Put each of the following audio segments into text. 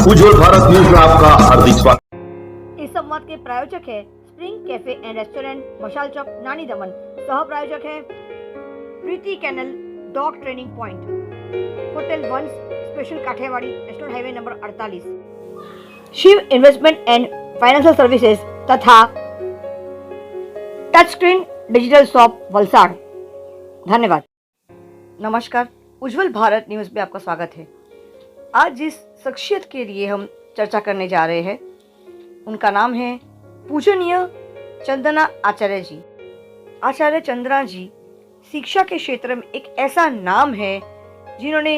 उज्जवल Bharat news में आपका हार्दिक स्वागत। इस संवाद के प्रायोजक है स्प्रिंग कैफे एंड रेस्टोरेंट, मशाल चौक, नानी दमन। सह प्रायोजक है Preeti kennel dog training point, hotel once special Kathiyawadi, national highway number 48, Shiv investment and financial services तथा touch screen digital shop Valsad. धन्यवाद। नमस्कार, उज्जवल भारत न्यूज में आपका स्वागत है। आज जिस शख्सियत के लिए हम चर्चा करने जा रहे हैं उनका नाम है पूजनीय चंदना आचार्य जी। आचार्य चंदना जी शिक्षा के क्षेत्र में एक ऐसा नाम है जिन्होंने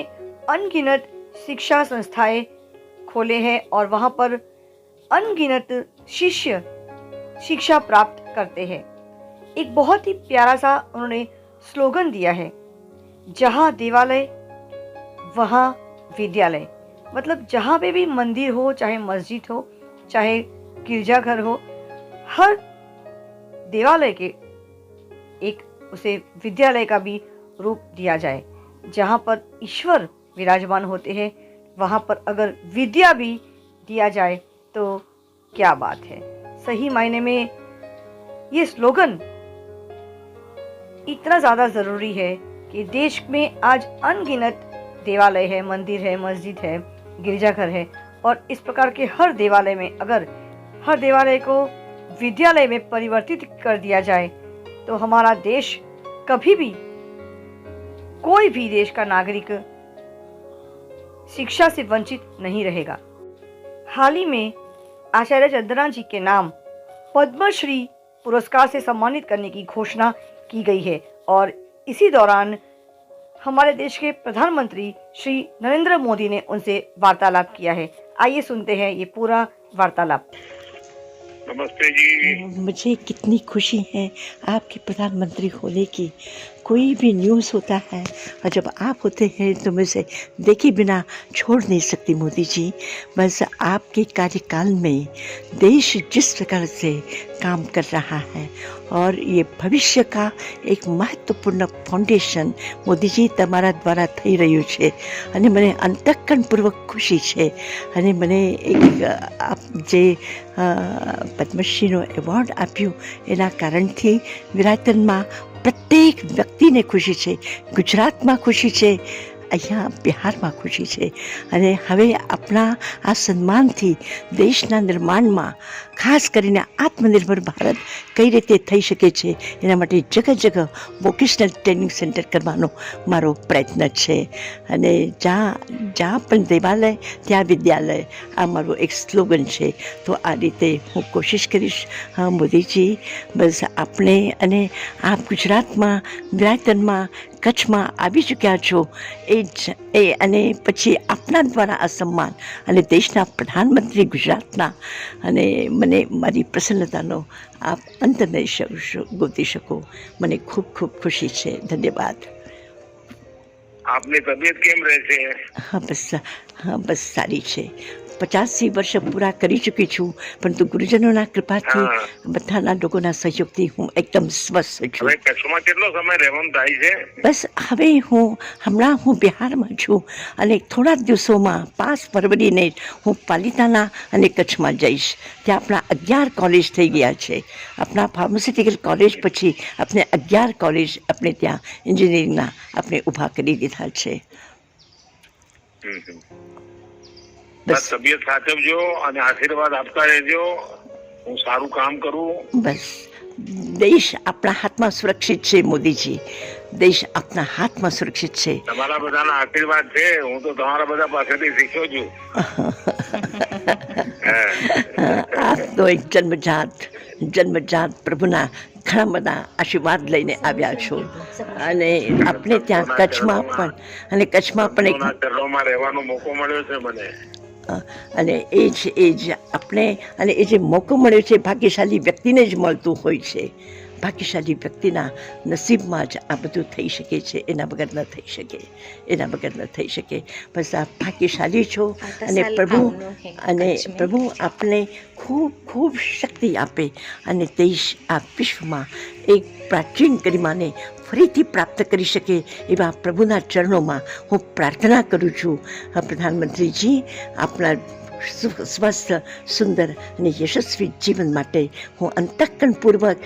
अनगिनत शिक्षा संस्थाएं खोले हैं और वहां पर अनगिनत शिष्य शिक्षा प्राप्त करते हैं। एक बहुत ही प्यारा सा उन्होंने स्लोगन दिया है, जहाँ देवालय वहाँ विद्यालय। मतलब जहाँ पे भी मंदिर हो, चाहे मस्जिद हो, चाहे गिरजाघर हो, हर देवालय के एक उसे विद्यालय का भी रूप दिया जाए। जहाँ पर ईश्वर विराजमान होते हैं वहाँ पर अगर विद्या भी दिया जाए तो क्या बात है। सही मायने में ये स्लोगन इतना ज़्यादा ज़रूरी है कि देश में आज अनगिनत देवालय है, मंदिर है, मस्जिद है, गिरजाघर है और इस प्रकार के हर देवालय में अगर हर देवालय को विद्यालय में परिवर्तित कर दिया जाए तो हमारा देश कभी भी, कोई भी देश का नागरिक शिक्षा से वंचित नहीं रहेगा। हाल ही में आचार्य चंदना जी के नाम पद्मश्री पुरस्कार से सम्मानित करने की घोषणा की गई है और इसी दौरान हमारे देश के प्रधानमंत्री श्री नरेंद्र मोदी ने उनसे वार्तालाप किया है। आइए सुनते हैं ये पूरा वार्तालाप। नमस्ते जी। मुझे कितनी खुशी है आपके प्रधानमंत्री होने की। कोई भी न्यूज़ होता है और जब आप होते हैं तो मैं उसे देखे बिना छोड़ नहीं सकती मोदी जी। बस आपके कार्यकाल में देश जिस प्रकार से काम कर रहा है और ये भविष्य का एक महत्वपूर्ण फाउंडेशन मोदी जी તમારા દ્વારા થઈ રહ્યું છે અને મને અંતઃકરણપૂર્વક ખુશી છે અને મને એક આપ જે પદ્મશ્રીનો એવોર્ડ આપ્યું એના કારણથી વિરાટનમાં પ્રત્યેક વ્યક્તિને ખુશી છે, ગુજરાતમાં ખુશી છે, અહીંયા બિહારમાં ખુશી છે અને હવે આપણા આ સન્માનથી દેશના નિર્માણમાં ખાસ કરીને આત્મનિર્ભર ભારત કઈ રીતે થઈ શકે છે એના માટે જગહ જગહ વોકેશનલ ટ્રેનિંગ સેન્ટર કરવાનો મારો પ્રયત્ન છે અને જ્યાં પણ દેવાલય ત્યાં વિદ્યાલય, આ મારું એક સ્લોગન છે। તો આ રીતે હું કોશિશ કરીશ મોદીજી, બસ આપણે અને આપ ગુજરાતમાં વિરાટનમાં કચ્છમાં આવી ચૂક્યા છો અને પછી આપના દ્વારા આ સન્માન અને દેશના પ્રધાનમંત્રી ગુજરાતના અને મને મારી પ્રસન્નતાનો આપ અંત નહીં ગોતી શકો। મને ખૂબ ખૂબ ખુશી છે। ધન્યવાદ। આપની તબિયત કેમ રહે છે? હા બસ સારી છે। 85 વર્ષ પૂરા કરી ચૂકી છું પરંતુ ગુરુજનોના કૃપાથી બધાના લોકોના સહયોગથી હું એકદમ સ્વસ્થ છું। હવે કચ્છમાં કેટલો સમય રહેવાનું થાય છે? બસ હવે હમણાં હું બિહારમાં છું અને થોડા દિવસોમાં 5 ફરવરીને હું પાલિતાના અને કચ્છમાં જઈશ। ત્યાં આપણા 11 કોલેજ થઈ ગયા છે। આપણા ફાર્માસ્યુટિકલ કોલેજ પછી આપણે 11 કોલેજ આપણે ત્યાં એન્જિનિયરિંગના આપણે ઊભા કરી દીધા છે। બસ તબિયત સાચવજો અને આશીર્વાદ આપતા રહેજો। હું સારું કામ કરું। બસ દેશ આપણા હાથમાં સુરક્ષિત છે મોદીજી, દેશ આપના હાથમાં સુરક્ષિત છે। તમારા બધાના આશીર્વાદ છે। હું તો તમારા બધા પાસેથી શીખ્યો છું। આપ તો એક જન્મજાત પ્રભુના ઘણા બધા આશીર્વાદ લઈને આવ્યા છો અને આપણે ત્યાં કચ્છમાં પણ એક ચરણોમાં રહેવાનો મોકો મળ્યો છે મને અને એ જ આપણે અને એ જે મોકો મળ્યો છે ભાગ્યશાળી વ્યક્તિને જ મળતું હોય છે। ભાગ્યશાળી વ્યક્તિના નસીબમાં જ આ બધું થઈ શકે છે, એના વગર ન થઈ શકે। બસ આપ ભાગ્યશાળી છો અને પ્રભુ આપને ખૂબ ખૂબ શક્તિ આપે અને દેશ આ વિશ્વમાં એક પ્રાચીન ગરિમાને ફરીથી પ્રાપ્ત કરી શકે એવા પ્રભુના ચરણોમાં હું પ્રાર્થના કરું છું। પ્રધાનમંત્રીજી, આપના સ્વસ્થ સુંદર અને યશસ્વી જીવન માટે હું અંતઃકરણપૂર્વક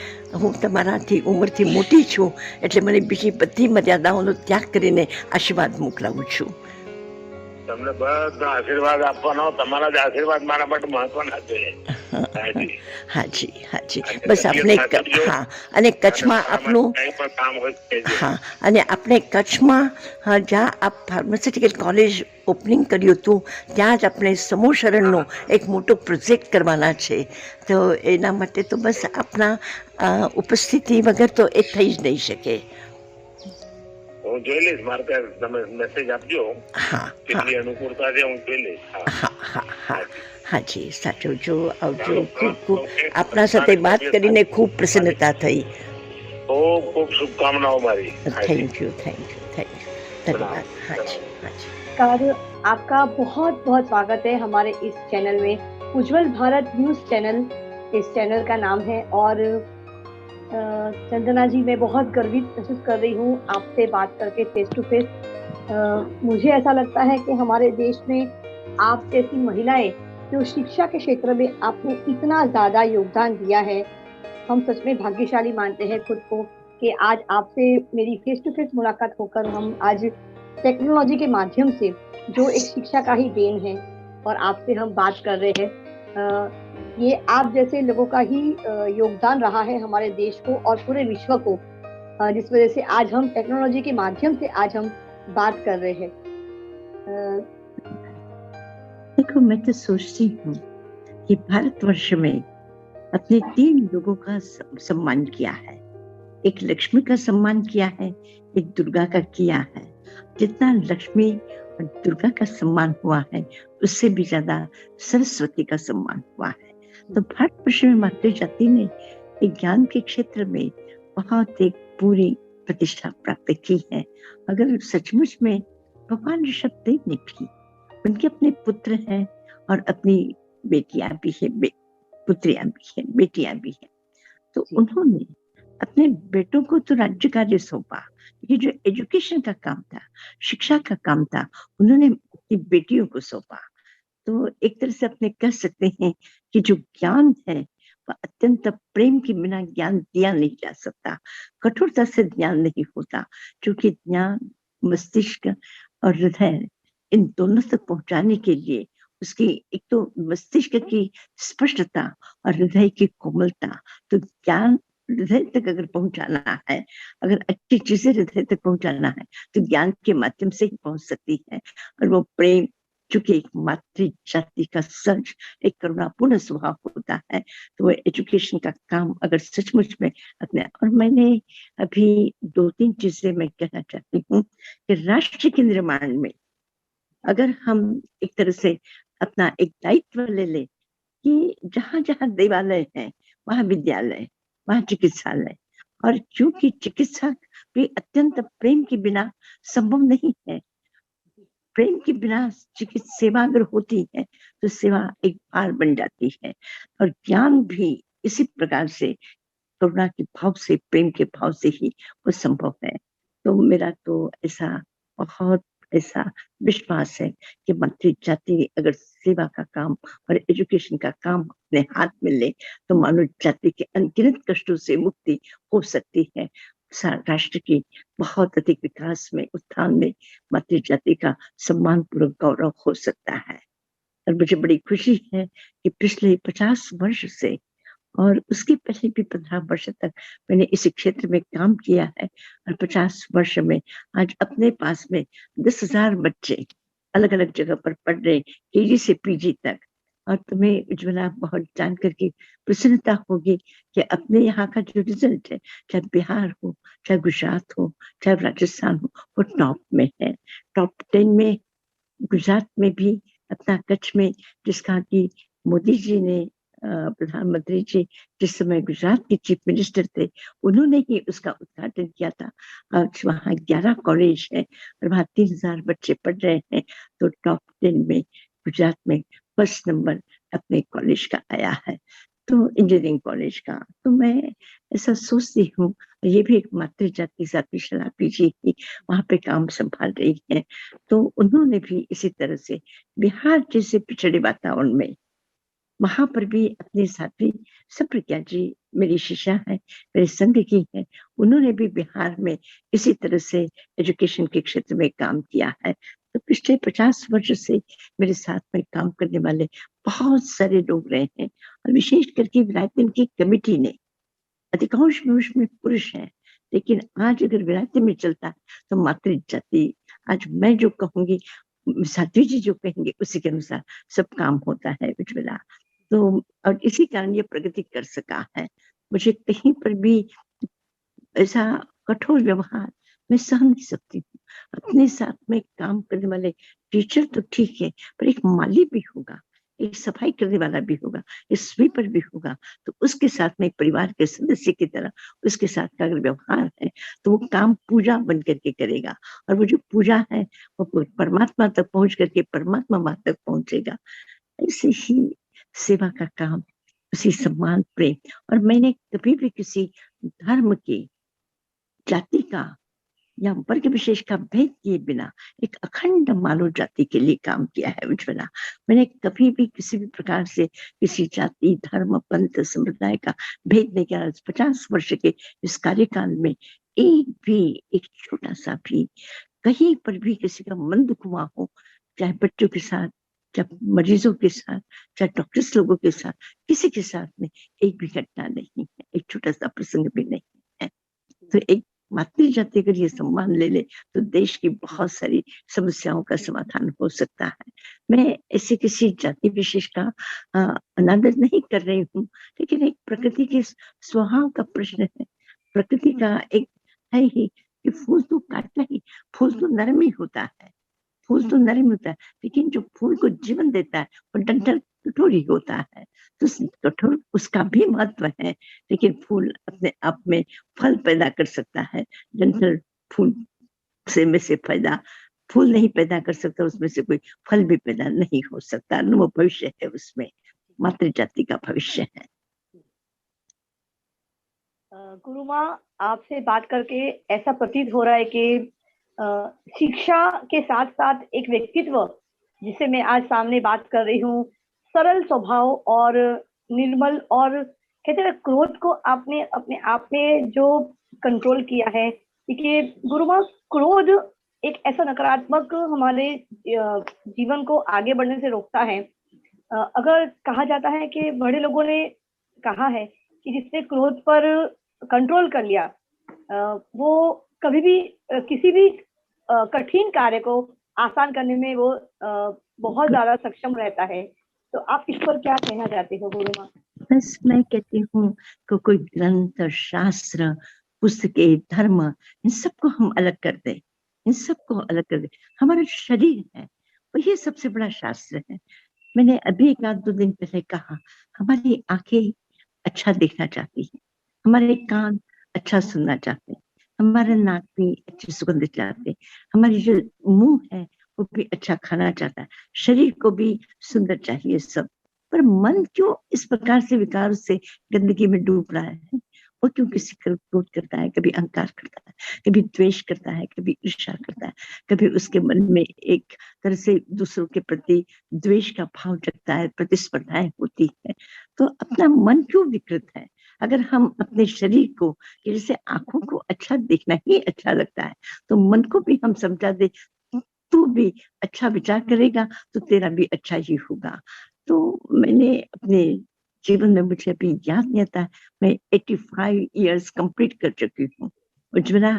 હું તમારાથી ઉંમરથી મોટી છું એટલે મને બીજી બધી મર્યાદાઓનો ત્યાગ કરીને આશીર્વાદ મોકલાવું છું. તમને બધા આશીર્વાદ આપવાનો, તમારા જ આશીર્વાદ મારા માટે મહત્વના છે. હાજી હાજી હાજી બસ આપણે હા અને કચ્છમાં આપનું કંઈ પણ કામ હોય તે કહેજો. હા અને આપણે કચ્છમાં જ્યાં આપ ફાર્માસ્યુટિકલ કોલેજ ઓપનિંગ કર્યું હતું ત્યાં જ આપણે સમૂહ શરણનો એક મોટો પ્રોજેક્ટ કરવાના છે. તો એના માટે તો બસ આપના ઉપસ્થિતિ વગર તો એ થઈ જ નહીં શકે. હું જોઈ લઈશ, મારે ત્યાં તમે મેસેજ આપજો, હા કેટલી અનુકૂળતા છે હું જોઈ લઈશ. હા હા હા હાજી સાચવજો, આવજો. ખૂબ ખૂબ આપના સાથે વાત કરીને ખૂબ પ્રસન્નતા થઈ. ખૂબ ખૂબ શુભકામનાઓ મારી. થેન્ક યુ थैंक यू धन्यवाद. हाजी हाजी नमस्कार, आपका बहुत बहुत स्वागत है हमारे इस चैनल में, उज्जवल भारत न्यूज़ चैनल इस चैनल का नाम है। और चंदना जी, मैं बहुत गर्वित महसूस कर रही हूँ आपसे बात करके फेस टू फेस। मुझे ऐसा लगता है कि हमारे देश में आप जैसी महिलाएं जो शिक्षा के क्षेत्र में आपने इतना ज़्यादा योगदान दिया है, हम सच में भाग्यशाली मानते हैं खुद को कि आज आपसे मेरी फेस टू फेस मुलाकात होकर हम आज टेक्नोलॉजी के माध्यम से जो एक शिक्षा का ही देन है और आपसे हम बात कर रहे हैं। ये आप जैसे लोगों का ही योगदान रहा है हमारे देश को और पूरे विश्व को, जिस वजह से आज हम टेक्नोलॉजी के माध्यम से आज हम बात कर रहे हैं। देखो, मैं तो सोचती हूँ कि भारतवर्ष में अपने 3 लोगों का सम्मान किया है. एक लक्ष्मी का सम्मान किया है, एक दुर्गा का किया है. जितना लक्ष्मी और दुर्गा का सम्मान हुआ है उससे भी ज्यादा सरस्वती का सम्मान हुआ है. तो भारतवर्ष में मातृ जाति ने एक ज्ञान के क्षेत्र में बहुत एक पूरी प्रतिष्ठा प्राप्त की है. अगर सचमुच में भगवान ऋषभ देव ने भी, उनके अपने पुत्र हैं और अपनी बेटियां भी है, पुत्रियां भी है, बेटियां भी है, तो उन्होंने अपने बेटों को तो राज्य कार्य सौंपा. ये जो एजुकेशन का काम था, शिक्षा का काम था, उन्होंने अपनी बेटियों को सौंपा. तो एक तरह से अपने कह सकते हैं कि जो ज्ञान है वह अत्यंत प्रेम के बिना ज्ञान दिया नहीं जा सकता, कठोरता से ज्ञान नहीं होता, क्योंकि ज्ञान मस्तिष्क और हृदय इन दोनों तक पहुंचाने के लिए उसकी एक तो मस्तिष्क की स्पष्टता और हृदय की कोमलता. तो ज्ञान हृदय तक अगर पहुंचाना है, अगर अच्छी चीजें हृदय तक पहुंचाना है तो ज्ञान के माध्यम से ही पहुंच सकती है. और वो प्रेम, चूंकि एक मातृ जाति का सच एक करुणापूर्ण स्वभाव होता है, तो वो एजुकेशन का काम अगर सचमुच में अपने. और मैंने अभी 2-3 चीजें मैं कहना चाहती हूँ कि राष्ट्र के निर्माण में अगर हम एक तरह से अपना एक दायित्व ले ले कि जहाँ जहाँ देवालय है वहाँ विद्यालय, वहाँ चिकित्सालय. और क्योंकि चिकित्सा भी अत्यंत प्रेम के बिना संभव नहीं है. प्रेम के बिना चिकित्सा सेवा अगर होती है तो सेवा एक भार बन जाती है. और ज्ञान भी इसी प्रकार से करुणा के भाव से, प्रेम के भाव से ही वो संभव है. तो मेरा तो ऐसा बहुत ऐसा विश्वास है कि मातृ जाति अगर सेवा का काम और एजुकेशन का काम अपने हाथ में ले तो मानव जाति के अनगिनत कष्टों से मुक्ति हो सकती है. राष्ट्र की बहुत अधिक विकास में, उत्थान में मातृ जाति का सम्मानपूर्वक गौरव हो सकता है. और मुझे बड़ी खुशी है कि पिछले 50 वर्ष से और उसके पहले भी 15 वर्ष तक मैंने इस क्षेत्र में काम किया है. और 50 वर्ष में आज अपने पास में 10,000 बच्चे अलग अलग जगह पर पढ़ रहे, केजी से पीजी तक. और तुम्हें उज्ज्वला बहुत जान करके प्रसन्नता होगी कि अपने यहाँ का जो रिजल्ट है, चाहे बिहार हो, चाहे गुजरात हो, चाहे राजस्थान हो, वो टॉप में है. टॉप 10 में गुजरात में भी अपना कच्छ में, जिसका कि मोदी जी ने प्रधानमंत्री जी जिस समय गुजरात के चीफ मिनिस्टर थे, उन्होंने ही उसका उद्घाटन किया था. आज वहाँ 11 कॉलेज है और वहाँ 3,000 बच्चे पढ़ रहे हैं. तो टॉप 10 में गुजरात में फर्स्ट नंबर अपने कॉलेज का आया है. तो इंजीनियरिंग कॉलेज का। तो मैं ऐसा सोचती हूँ, ये भी एक मातृ जाति साथी शलापी जी की वहाँ पे काम संभाल रही है, तो उन्होंने भी इसी तरह से बिहार जैसे पिछड़े वातावरण में वहां पर भी अपने साथी सप्रज्ञा जी मेरी शिष्या है, मेरे संघ की है, उन्होंने भी बिहार में इसी तरह से एजुकेशन के क्षेत्र में काम किया है। तो पिछले 50 वर्ष से मेरे साथ में काम करने वाले बहुत सारे लोग रहे हैं, और विशेष करके विरायतन की कमेटी ने, अधिकांश में उसमें पुरुष हैं, लेकिन आज अगर विरायतन में चलता है तो मातृ जाति, आज मैं जो कहूंगी, साध्वी जी जो कहेंगे उसी के अनुसार सब काम होता है उज्ज्वला। तो और इसी कारण ये प्रगति कर सका है। मुझे कहीं पर भी ऐसा कठोर व्यवहार मैं सहन नहीं सकती हूँ। अपने साथ में काम करने वाले टीचर तो ठीक है, पर एक माली भी होगा, एक सफाई करने वाला भी होगा, एक स्वीपर भी होगा, तो उसके साथ में एक परिवार के सदस्य की तरह उसके साथ का अगर व्यवहार है तो वो काम पूजा बन करके करेगा, और वो जो पूजा है वो परमात्मा तक पहुंच करके परमात्मा वहां तक पहुंचेगा। ऐसे ही सेवा का काम, उसी सम्मान प्रेम, और मैंने कभी भी किसी धर्म की, जाति का या वर्ग विशेष का भेद किए बिना एक अखंड मानव जाति के लिए काम किया है उज्ज्वला। मैंने कभी भी किसी भी प्रकार से किसी जाति धर्म पंथ संप्रदाय का भेद नहीं किया। 50 वर्ष के इस कार्यकाल में एक छोटा सा भी कहीं पर भी किसी का मन दुख हुआ हो, चाहे बच्चों के साथ, चाहे मरीजों के साथ, चाहे डॉक्टर्स लोगों के साथ, किसी के साथ में एक भी घटना नहीं है, एक छोटा सा प्रसंग भी नहीं है। तो एक मातृ जाति अगर ये सम्मान ले ले तो देश की बहुत सारी समस्याओं का समाधान हो सकता है। मैं ऐसे किसी जाति विशेष का अनादर नहीं कर रही हूँ, लेकिन एक प्रकृति के स्वभाव का प्रश्न है। प्रकृति का एक है ही कि फूल तो काटना ही, फूल तो नरम ही होता है, फूल तो नरम होता है, लेकिन जो फूल को जीवन देता है वो डंठल कठोर ही होता है। तो कठोर उसका भी महत्व है, लेकिन फूल अपने आप में फल पैदा कर सकता है, डंठल फूल से में से पैदा फूल नहीं पैदा कर सकता, उसमें से कोई फल भी पैदा नहीं हो सकता। वो भविष्य है, उसमें मातृ जाति का भविष्य है। गुरु माँ, आपसे बात करके ऐसा प्रतीत हो रहा है कि शिक्षा के साथ साथ एक व्यक्तित्व जिसे मैं आज सामने बात कर रही हूँ, सरल स्वभाव और निर्मल, और कहते हैं क्रोध को आपने अपने आप में जो कंट्रोल किया है। देखिए गुरु माँ, क्रोध एक ऐसा नकारात्मक हमारे जीवन को आगे बढ़ने से रोकता है। अगर कहा जाता है कि बड़े लोगों ने कहा है कि जिसने क्रोध पर कंट्रोल कर लिया वो कभी भी किसी भी कठिन कार्य को आसान करने में वो बहुत ज्यादा सक्षम रहता है। तो आप इस पर क्या कहना चाहते हो गुरु माँ? बस मैं कहती हूँ कि कोई ग्रंथ, शास्त्र, पुस्तकें, धर्म, इन सबको हम अलग कर दें, इन सबको अलग कर दें। हमारा शरीर है वही सबसे बड़ा शास्त्र है। मैंने अभी 1-2 दिन पहले कहा, हमारी आंखें अच्छा देखना चाहती है, हमारे कान अच्छा सुनना चाहते हैं, हमारा नाक भी अच्छी सुगंध चाहते हैं, हमारी जो मुंह है वो भी अच्छा खाना चाहता है, शरीर को भी सुंदर चाहिए सब। पर मन क्यों इस प्रकार से विकार से गंदगी में डूब रहा है? वो क्यों किसी का क्रोध करता है, कभी अहंकार करता है, कभी द्वेष करता है, कभी ईर्ष्या करता है, कभी उसके मन में एक तरह से दूसरों के प्रति द्वेष का भाव जगता है, प्रतिस्पर्धाएं होती है। तो अपना मन क्यों विकृत है? अगर हम अपने शरीर को, जैसे आंखों को अच्छा देखना ही अच्छा लगता है, तो मन को भी हम समझा दे, तू भी अच्छा विचार करेगा तो तेरा भी अच्छा ही होगा। तो मैंने अपने जीवन में, मुझे अभी याद नहीं आता, मैं 85 इयर्स कंप्लीट कर चुकी हूँ उज्ज्वला।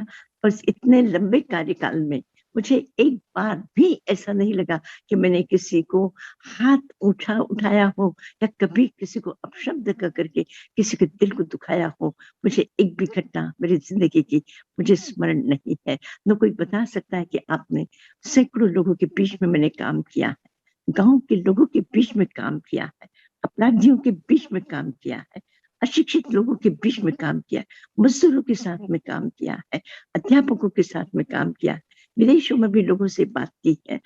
बस इतने लंबे कार्यकाल में मुझे एक बार भी ऐसा नहीं लगा कि मैंने किसी को हाथ उठाया हो या कभी किसी को अपशब्द कर करके किसी के दिल को दुखाया हो। मुझे एक भी घटना मेरी जिंदगी की मुझे स्मरण नहीं है। न कोई बता सकता है कि आपने, सैकड़ों लोगों के बीच में मैंने काम किया है, गांव के लोगों के बीच में काम किया है, अपराधियों के बीच में काम किया है, अशिक्षित लोगों के बीच में काम किया है, मजदूरों के साथ में काम किया है, अध्यापकों के साथ में काम किया है, विदेशों में भी लोगों से बात की है।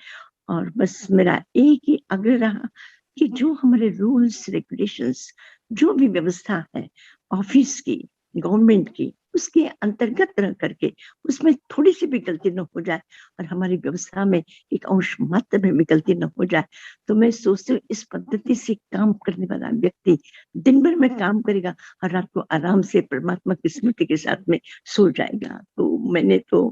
और बस मेरा एक ही आग्रह रहा कि जो हमारे रूल्स रेगुलेशंस, जो भी व्यवस्था है ऑफिस की, गवर्नमेंट की, उसके अंतर्गत रह करके उसमें थोड़ी सी भी गलती न हो जाए और हमारी व्यवस्था में एक अंश मात्र में भी गलती न हो जाए, तो मैं सोचती हूँ इस पद्धति से काम करने वाला व्यक्ति दिन भर में काम करेगा और रात को आराम से परमात्मा की स्मृति के साथ में सो जाएगा। तो मैंने तो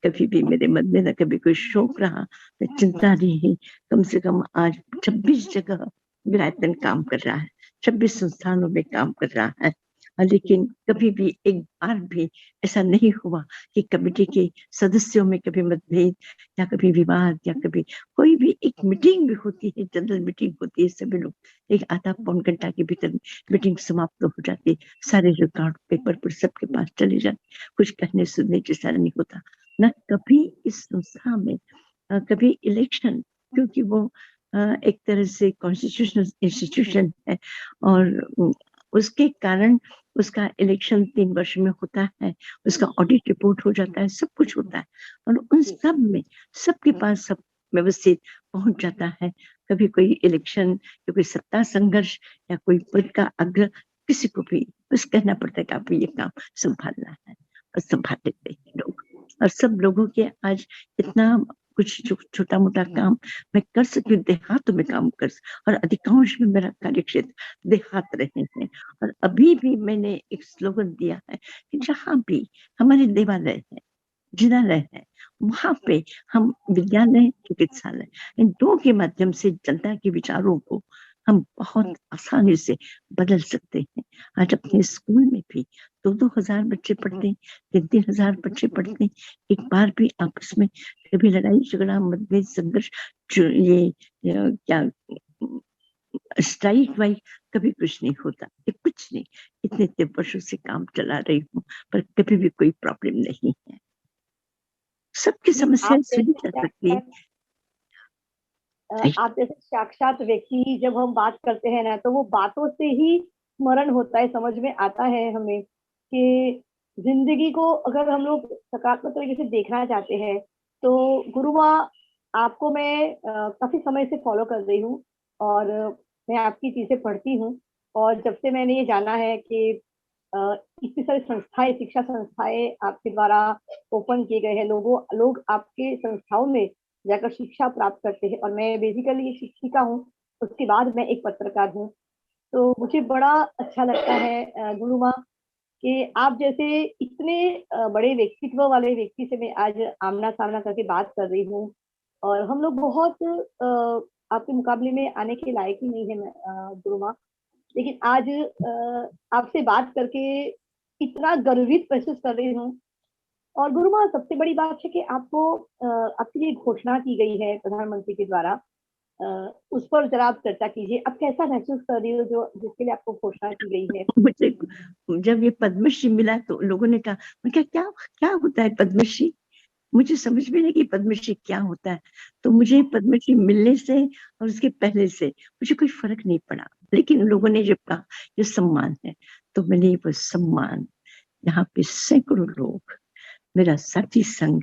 कभी भी मेरे मन में न कभी कोई शौक रहा, न चिंता रही। कम से कम आज 26 जगह विरायतन काम कर रहा है, 26 संस्थानों में काम कर रहा है। लेकिन कभी भी एक बार भी ऐसा नहीं हुआ कि कमेटी के सदस्यों में कभी मतभेद या कभी विवाद या कभी कोई भी एक मीटिंग भी होती है, जनरल मीटिंग होती है, सभी लोग एक आधा पौन घंटा के भीतर मीटिंग समाप्त हो जाती, सारे रिकॉर्ड पेपर पर सबके पास चले जाते, कुछ कहने सुनने जैसा नहीं होता। न कभी इस संस्था में कभी इलेक्शन, क्योंकि वो एक तरह से कॉन्स्टिट्यूशनल इंस्टीट्यूशन है और उसके कारण उसका इलेक्शन 3 वर्ष में होता है, उसका ऑडिट रिपोर्ट हो जाता है, सब कुछ होता है और उन सब में सबके पास सब व्यवस्थित पहुंच जाता है। कभी कोई इलेक्शन या कोई सत्ता संघर्ष या कोई पद का आग्रह किसी को भी बस कहना पड़ता है कि आप ये काम संभालना है और संभाल लेते हैं लोग। और सब लोगों के आज इतना कुछ जो छोटा मोटा काम मैं कर सकती हूँ, देहातों में काम कर और अधिकांश में मेरा कार्यक्षेत्र देहात रहे हैं। और अभी भी मैंने एक स्लोगन दिया है कि जहाँ भी हमारे देवालय है, जिनालय है, वहां पे हम विद्यालय, चिकित्सालय इन दो के माध्यम से जनता के विचारों को हम बहुत आसानी से बदल सकते हैं। आज अपने स्कूल में भी 2-2 हजार बच्चे पढ़ते हैं, 3-3 हजार बच्चे पढ़ते हैं। एक बार भी आपस में कभी लड़ाई झगड़ा मतभेद संघर्ष ये क्या स्ट्राइक वाइक कभी कुछ नहीं होता, ये कुछ नहीं। इतने इतने वर्षों से काम चला रही हूँ पर कभी भी कोई प्रॉब्लम नहीं है, सबकी समस्या आप सुनी जैसे जा सकती है। आप जैसे साक्षात व्यक्ति जब हम बात करते हैं ना, तो वो बातों से ही स्मरण होता है, समझ में आता है हमें कि जिंदगी को अगर हम लोग सकारात्मक तरीके से देखना चाहते हैं, तो गुरुमा आपको मैं काफी समय से फॉलो कर रही हूँ और मैं आपकी चीजें पढ़ती हूँ। और जब से मैंने ये जाना है कि इतनी सारी संस्थाएं, शिक्षा संस्थाएं आपके द्वारा ओपन किए गए हैं, लोग आपके संस्थाओं में जाकर शिक्षा प्राप्त करते हैं और मैं बेसिकली एक शिक्षिका हूँ, उसके बाद मैं एक पत्रकार हूँ। तो मुझे बड़ा अच्छा लगता है गुरुमा कि आप जैसे इतने बड़े व्यक्तित्व वाले व्यक्ति से मैं आज आमना-सामना करके बात कर रही हूँ और हम लोग बहुत आपके मुकाबले में आने के लायक ही नहीं है गुरुमा। लेकिन आज आपसे बात करके इतना गर्वित महसूस कर रही हूँ। और गुरुमा सबसे बड़ी बात है कि आपको आपके लिए घोषणा की गई है प्रधानमंत्री के द्वारा, अ, उस पर जरा आप चर्चा कीजिए। आप कैसा महसूस कर रही हो जो जिसके लिए आपको घोषणा की गई है? मुझे जब ये पद्मश्री मिला तो लोगों ने कहा, मैं क्या क्या होता है पद्मश्री? मुझे समझ में नहीं कि पद्मश्री क्या होता है। तो मुझे पद्मश्री मिलने से और उसके पहले से मुझे कोई फर्क नहीं पड़ा। लेकिन लोगों ने जब कहा ये सम्मान है, तो मैंने वो सम्मान यहाँ पे सैकड़ों लोग, मेरा साथी संघ,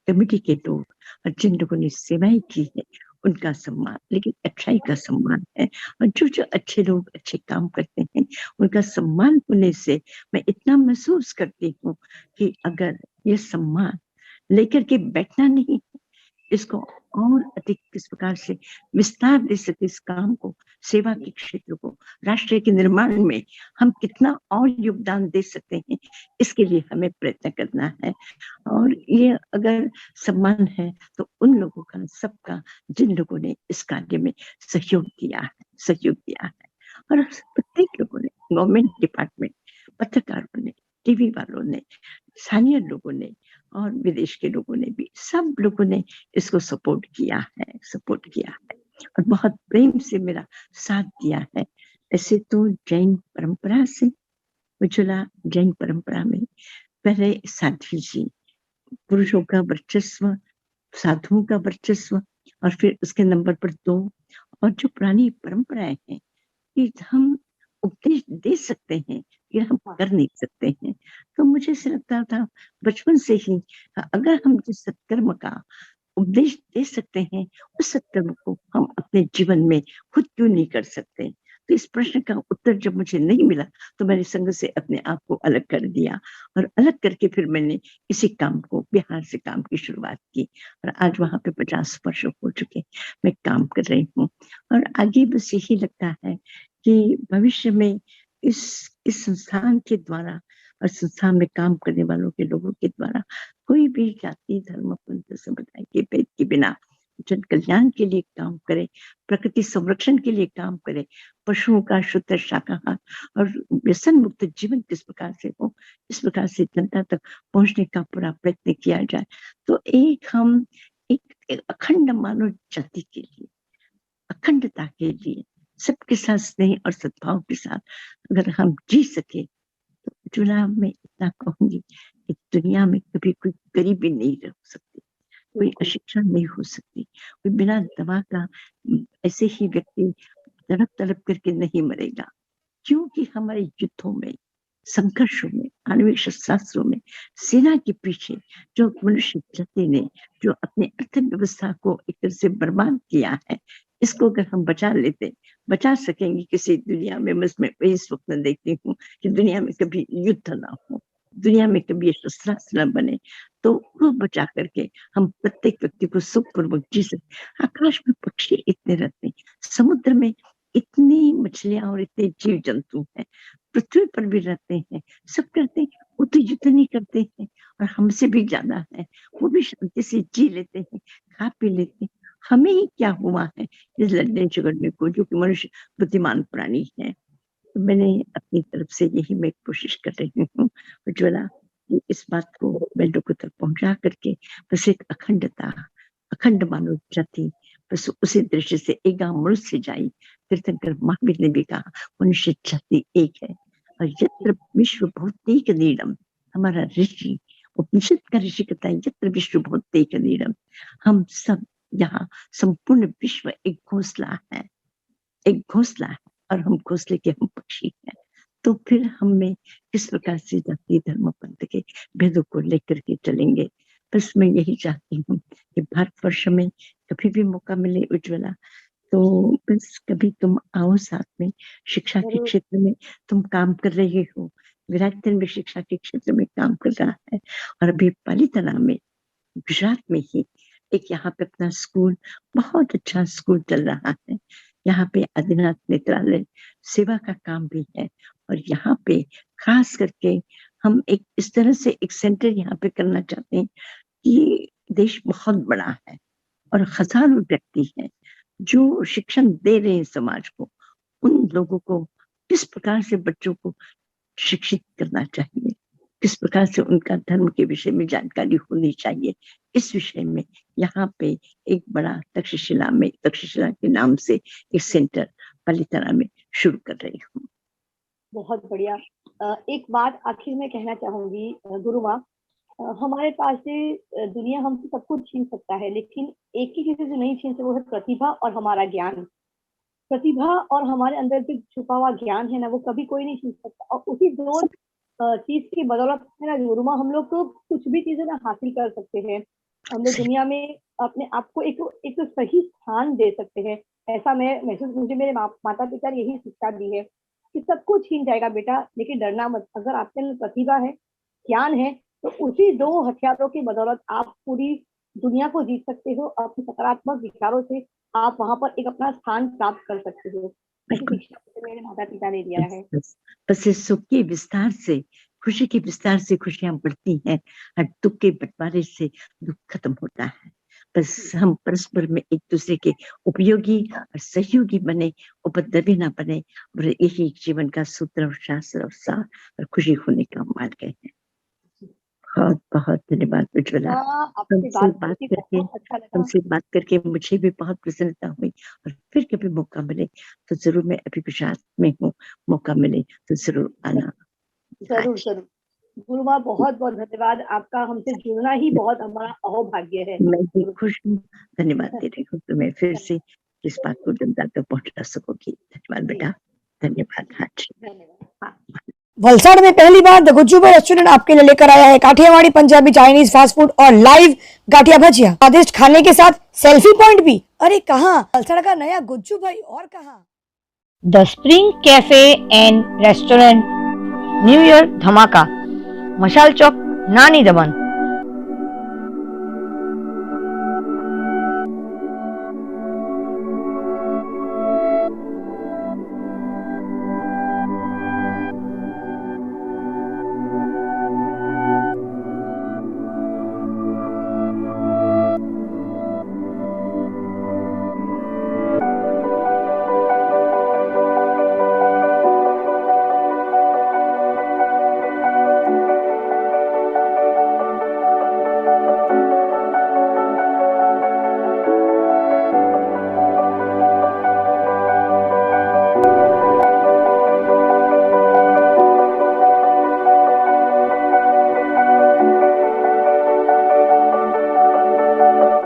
कमेटी के लोग और जिन लोगों ने सेवाएं की है उनका सम्मान, लेकिन अच्छाई का सम्मान है। और जो जो अच्छे लोग अच्छे काम करते हैं उनका सम्मान होने से मैं इतना महसूस करती हूँ कि अगर ये सम्मान लेकर के बैठना नहीं, इसको और अधिक किस प्रकार से विस्तार दे सके इस काम को, सेवा के क्षेत्र को, राष्ट्र के निर्माण में हम कितना और योगदान दे सकते हैं, इसके लिए हमें प्रयत्न करना है। और ये अगर सम्मान है तो उन लोगों का, सबका, जिन लोगों ने इस कार्य में सहयोग दिया है और प्रत्येक लोगों ने, गवर्नमेंट डिपार्टमेंट, पत्रकारों ने, टीवी वालों ने, स्थानीय लोगों ने और विदेश के लोगों ने भी, सब लोगों ने इसको सपोर्ट किया है और बहुत प्रेम से मेरा साथ दिया है। ऐसे तो जैन परंपरा से, उज्ज्वला जैन परंपरा में पहले साध्वी जी, पुरुषों का वर्चस्व, साधुओं का वर्चस्व और फिर उसके नंबर पर 2 और जो पुरानी परंपराएं हैं कि हम उपदेश दे सकते हैं, ये हम कर नहीं सकते हैं। तो मुझे ऐसा लगता था बचपन से ही अगर हम जिस सत्कर्म का उपदेश दे सकते हैं, उस सत्कर्म को हम अपने जीवन में खुद क्यों नहीं कर सकते? तो इस प्रश्न का उत्तर जब मुझे नहीं मिला तो मैंने संघ से अपने आप को अलग कर दिया और अलग करके फिर मैंने इसी काम को, बिहार से काम की शुरुआत की और आज वहां पे 50 वर्ष हो चुके मैं काम कर रही हूँ। और आगे बस यही लगता है कि भविष्य में इस संस्थान के द्वारा और संस्थान में काम करने वालों के लोगों के द्वारा कोई भी जाति, धर्म, पंथ, संप्रदाय के भेद के बिना जन कल्याण के लिए काम करे, प्रकृति संरक्षण के लिए काम करे, पशुओं का शुद्ध शाकाहार और व्यसन मुक्त जीवन किस प्रकार से हो, इस प्रकार से जनता तक पहुंचने का पूरा प्रयत्न किया जाए। तो एक अखंड मानव जाति के लिए, अखंडता के लिए, सबके साथ स्नेह और सद्भाव के साथ अगर हम जी सके तो उज्ज्वला में इतना कहूंगी कि दुनिया में कभी कोई गरीबी नहीं रह सकती, कोई अशिक्षा नहीं हो सकती, कोई बिना दवा का ऐसे ही व्यक्ति तड़प तड़प करके नहीं मरेगा। क्योंकि हमारे युद्धों में, संघर्षों में, आणविक शस्त्रास्त्रों में सेना के पीछे जो मनुष्य जाति ने जो अपने अर्थव्यवस्था को एक तरह से बर्बाद किया है, इसको अगर हम बचा सकेंगे किसी दुनिया में, मैं वही स्वप्न देखती हूँ कि दुनिया में कभी युद्ध ना हो, दुनिया में कभी शस्त्रास्त्र न बने, तो वो बचा करके हम प्रत्येक व्यक्ति को सुखपूर्वक जी सके। आकाश में पक्षी इतने रहते हैं, समुद्र में इतनी मछलियां और इतने जीव जंतु हैं, पृथ्वी पर भी रहते हैं, सब करते हैं, वो तो युद्ध नहीं करते हैं और हमसे भी ज्यादा है, वो भी शांति से जी लेते हैं, खा पी लेते हैं। हमें ही क्या हुआ है इस लड़ने झगड़ने को, जो कि मनुष्य बुद्धिमान प्राणी है। तो मैंने अपनी तरफ से यही मैं कोशिश कर रही हूँ उज्ज्वला, कि इस बात को मैं लोगों तक पहुंचा करके बस एक अखंडता, अखंड मानव जाति, बस उसी दृष्टि से एक मनुष्य जाई। तीर्थंकर महावीर ने भी कहा मनुष्य जाति एक है और यत्र विश्व भौतिक नीडम, हमारा ऋषि उपनिषद का ऋषि कहता है यत्र विश्व भौतिक नीडम, हम सब यहाँ संपूर्ण विश्व एक घोंसला है, एक घोंसला है और हम घोंसले के हम पक्षी हैं। तो फिर हमें किस प्रकार से जाति, धर्म, पंथ के भेदों को लेकर के चलेंगे। बस मैं यही चाहती हूँ कि भारतवर्ष में कभी भी मौका मिले उज्ज्वला, तो बस कभी तुम आओ साथ में, शिक्षा के क्षेत्र में तुम काम कर रहे हो, विराटनगर में शिक्षा के क्षेत्र में काम कर रहा है और अभी पालीताना में गुजरात में ही एक यहाँ पे अपना स्कूल, बहुत अच्छा स्कूल चल रहा है। यहाँ पे आदिनाथ नेत्रालय सेवा का काम भी है और यहाँ पे खास करके हम एक इस तरह से एक सेंटर यहाँ पे करना चाहते हैं कि देश बहुत बड़ा है और हजारों व्यक्ति हैं जो शिक्षण दे रहे हैं समाज को, उन लोगों को किस प्रकार से बच्चों को शिक्षित करना चाहिए, किस प्रकार से उनका धर्म के विषय में जानकारी होनी चाहिए, इस विषय में यहाँ पे एक बड़ा तक्षशिला के नाम से एक सेंटर पालीताना में शुरू कर रही हूँ। बहुत बढ़िया। एक बात आखिर में कहना चाहूंगी गुरु माँ, हमारे पास से दुनिया हमसे सब कुछ छीन सकता है, लेकिन एक ही चीज जो नहीं छीन सकता वो है प्रतिभा और हमारा ज्ञान। प्रतिभा और हमारे अंदर जो छुपा हुआ ज्ञान है ना, वो कभी कोई नहीं छीन सकता। और उसी दो चीज की बदौलत है ना गुरु माँ, हम लोग तो कुछ भी चीजें ना हासिल कर सकते हैं। हम लोग दुनिया में अपने आप को एक सही स्थान दे सकते हैं। ऐसा मैं महसूस, मुझे मेरे माता पिता ने यही शिक्षा दी है कि सब कुछ छीन जाएगा बेटा, लेकिन डरना मत। अगर आपके अंदर प्रतिभा है, ज्ञान है, तो उसी दो हथियारों की बदौलत आप पूरी दुनिया को जीत सकते हो। अपने सकारात्मक विचारों से आप वहां पर एक अपना स्थान प्राप्त कर सकते हो। ऐसी शिक्षा मुझे मेरे माता पिता ने दिया है। बस इस सुख के विस्तार से, खुशी के विस्तार से खुशियां बढ़ती हैं और दुख के बंटवारे से दुख खत्म होता है। बस हम परस्पर में एक दूसरे के उपयोगी और सहयोगी बने, उपद्रवी ना बने, और यही जीवन का सूत्र और शास्त्र और सार और खुशी होने का मार्ग है। बहुत बहुत धन्यवाद उज्ज्वला, तुमसे बात करके मुझे भी बहुत प्रसन्नता हुई और फिर कभी मौका मिले तो जरूर, मैं अभी गुजरात में हूँ, मौका मिले तो जरूर आना। जरूर जरूर गुरु माँ, बहुत बहुत धन्यवाद। आपका हमसे जुड़ना ही बहुत हमारा अहोभाग्य है। मैं भी खुश हूँ, धन्यवाद दे रही हूँ तुम्हें फिर से इस बात को जनता तक पहुंचा सकोगी। धन्यवाद बेटा, धन्यवाद। हाँ जी, धन्यवाद। वलसाड़ में पहली बार द गुज्जू भाई रेस्टोरेंट आपके लिए लेकर आया है Kathiawadi, Punjabi, Chinese, fast food और लाइव गाठिया भजिया, स्वादिष्ट खाने के साथ सेल्फी पॉइंट भी। अरे कहाँ, वलसाड़ का नया गुज्जू भाई और कहाँ। The spring cafe and restaurant, new year धमाका, मशाल चौक, नानी दमन।